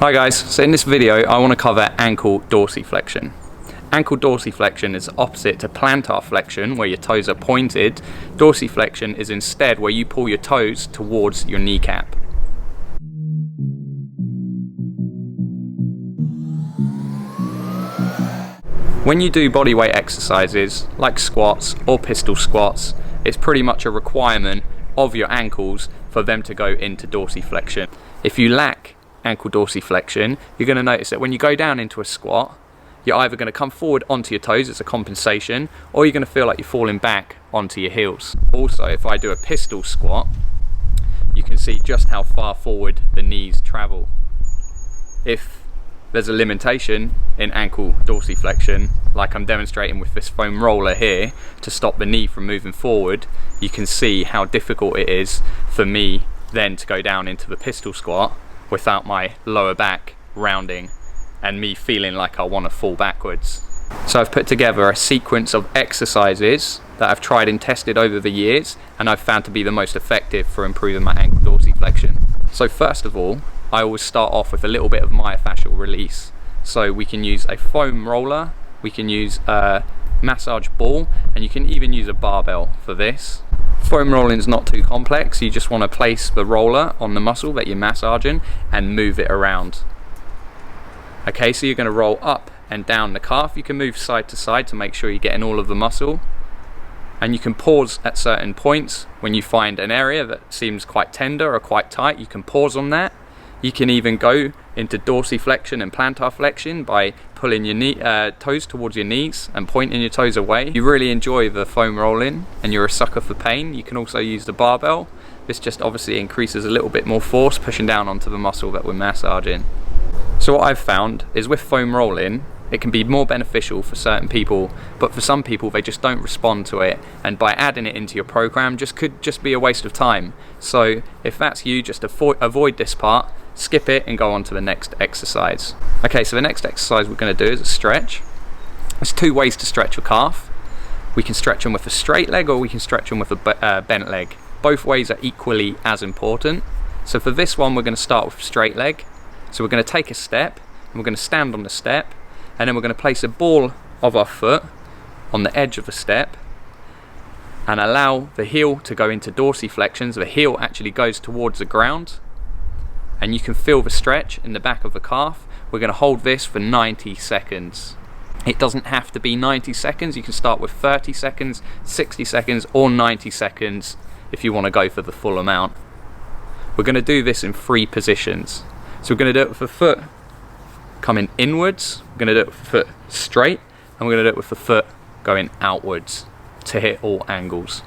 Hi guys, so in this video I want to cover ankle dorsiflexion. Ankle dorsiflexion is opposite to plantar flexion, where your toes are pointed. Dorsiflexion is instead where you pull your toes towards your kneecap. When you do bodyweight exercises like squats or pistol squats, it's pretty much a requirement of your ankles for them to go into dorsiflexion. If you lack ankle dorsiflexion, you're going to notice that when you go down into a squat, you're either going to come forward onto your toes as a compensation, or you're going to feel like you're falling back onto your heels. Also, if I do a pistol squat, you can see just how far forward the knees travel. If there's a limitation in ankle dorsiflexion, like I'm demonstrating with this foam roller here, to stop the knee from moving forward, you can see how difficult it is for me then to go down into the pistol squat without my lower back rounding and me feeling like I want to fall backwards. So I've put together a sequence of exercises that I've tried and tested over the years, and I've found to be the most effective for improving my ankle dorsiflexion. So first of all, I always start off with a little bit of myofascial release. So we can use a foam roller, we can use a massage ball, and you can even use a barbell for this. Foam rolling is not too complex. You just want to place the roller on the muscle that you're massaging and move it around. Okay, so you're going to roll up and down the calf. You can move side to side to make sure you're getting all of the muscle. And you can pause at certain points when you find an area that seems quite tender or quite tight. You can pause on that. You can even go into dorsiflexion and plantar flexion by pulling your toes towards your knees and pointing your toes away. If you really enjoy the foam rolling and you're a sucker for pain, you can also use the barbell. This just obviously increases a little bit more force, pushing down onto the muscle that we're massaging. So what I've found is with foam rolling, it can be more beneficial for certain people, but for some people they just don't respond to it, and by adding it into your program could just be a waste of time. So if that's you, just avoid this part, skip it and go on to the next exercise. Okay, so the next exercise we're going to do is a stretch. There's two ways to stretch your calf. We can stretch them with a straight leg, or we can stretch them with a bent leg. Both ways are equally as important. So for this one we're going to start with straight leg. So we're going to take a step, and we're going to stand on the step, and then we're going to place a ball of our foot on the edge of the step and allow the heel to go into dorsiflexion. So the heel actually goes towards the ground, and you can feel the stretch in the back of the calf. We're going to hold this for 90 seconds. It doesn't have to be 90 seconds. You can start with 30 seconds, 60 seconds, or 90 seconds if you want to go for the full amount. We're going to do this in 3 positions. So we're going to do it with the foot coming inwards, we're going to do it with the foot straight, and we're going to do it with the foot going outwards to hit all angles.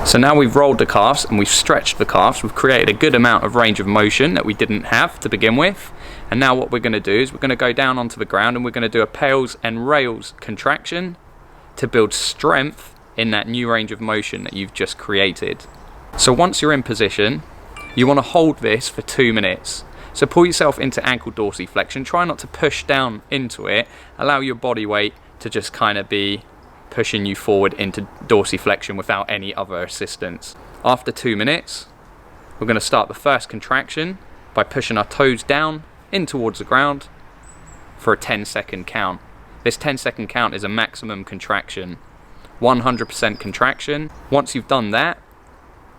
So now we've rolled the calves and we've stretched the calves, we've created a good amount of range of motion that we didn't have to begin with. And now what we're going to do is we're going to go down onto the ground and we're going to do a pales and rails contraction to build strength in that new range of motion that you've just created. So once you're in position, you want to hold this for 2 minutes. So pull yourself into ankle dorsiflexion, try not to push down into it, allow your body weight to just kind of be pushing you forward into dorsiflexion without any other assistance. After 2 minutes, we're going to start the first contraction by pushing our toes down in towards the ground for a 10-second count. This 10-second count is a maximum contraction, 100% contraction. Once you've done that,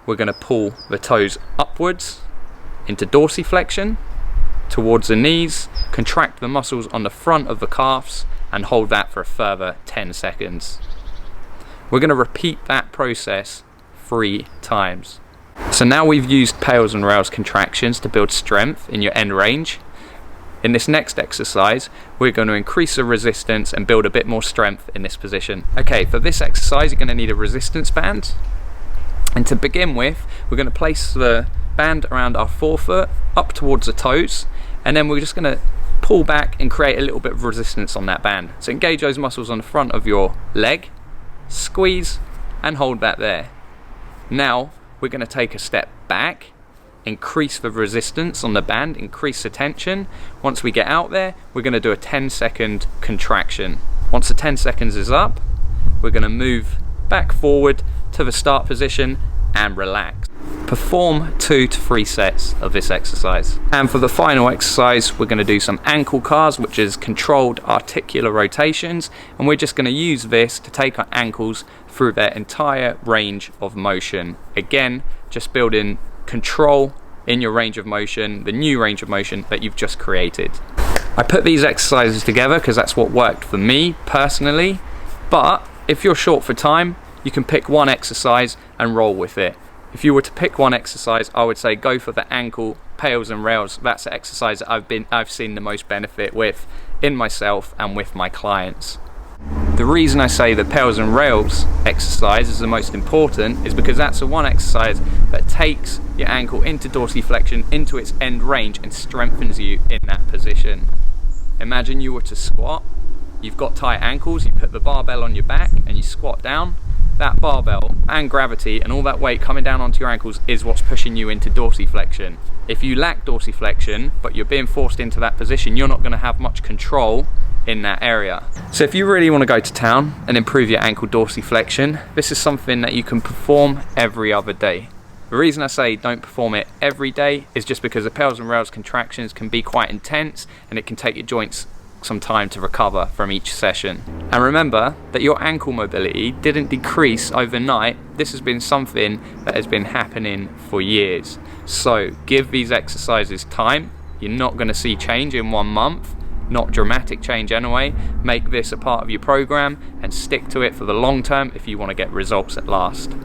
we're going to pull the toes upwards into dorsiflexion towards the knees, contract the muscles on the front of the calves, and hold that for a further 10 seconds. We're going to repeat that process 3 times. So now we've used pales and rails contractions to build strength in your end range. In this next exercise, we're going to increase the resistance and build a bit more strength in this position. Okay, for this exercise you're going to need a resistance band. And to begin with, we're going to place the band around our forefoot up towards the toes, and then we're just going to pull back and create a little bit of resistance on that band. So engage those muscles on the front of your leg, squeeze and hold that there. Now we're going to take a step back, increase the resistance on the band, increase the tension. Once we get out there, we're going to do a 10-second contraction. Once the 10 seconds is up, we're going to move back forward to the start position and relax. Perform 2 to 3 sets of this exercise. And for the final exercise, we're going to do some ankle cars, which is controlled articular rotations, and we're just going to use this to take our ankles through their entire range of motion. Again, just building control in your range of motion, the new range of motion that you've just created. I put these exercises together because that's what worked for me personally, but if you're short for time, you can pick one exercise and roll with it. If you were to pick one exercise, I would say go for the ankle pails and rails. That's the exercise that I've seen the most benefit with in myself and with my clients. The reason I say the pails and rails exercise is the most important is because that's the one exercise that takes your ankle into dorsiflexion, into its end range, and strengthens you in that position. Imagine you were to squat, you've got tight ankles, you put the barbell on your back and you squat down. That barbell and gravity and all that weight coming down onto your ankles is what's pushing you into dorsiflexion. If you lack dorsiflexion, but you're being forced into that position, you're not going to have much control in that area. So if you really want to go to town and improve your ankle dorsiflexion, this is something that you can perform every other day. The reason I say don't perform it every day is just because the pails and rails contractions can be quite intense and it can take your joints some time to recover from each session. And remember that your ankle mobility didn't decrease overnight. This has been something that has been happening for years. So give these exercises time. You're not going to see change in 1 month, not dramatic change anyway. Make this a part of your program and stick to it for the long term if you want to get results at last.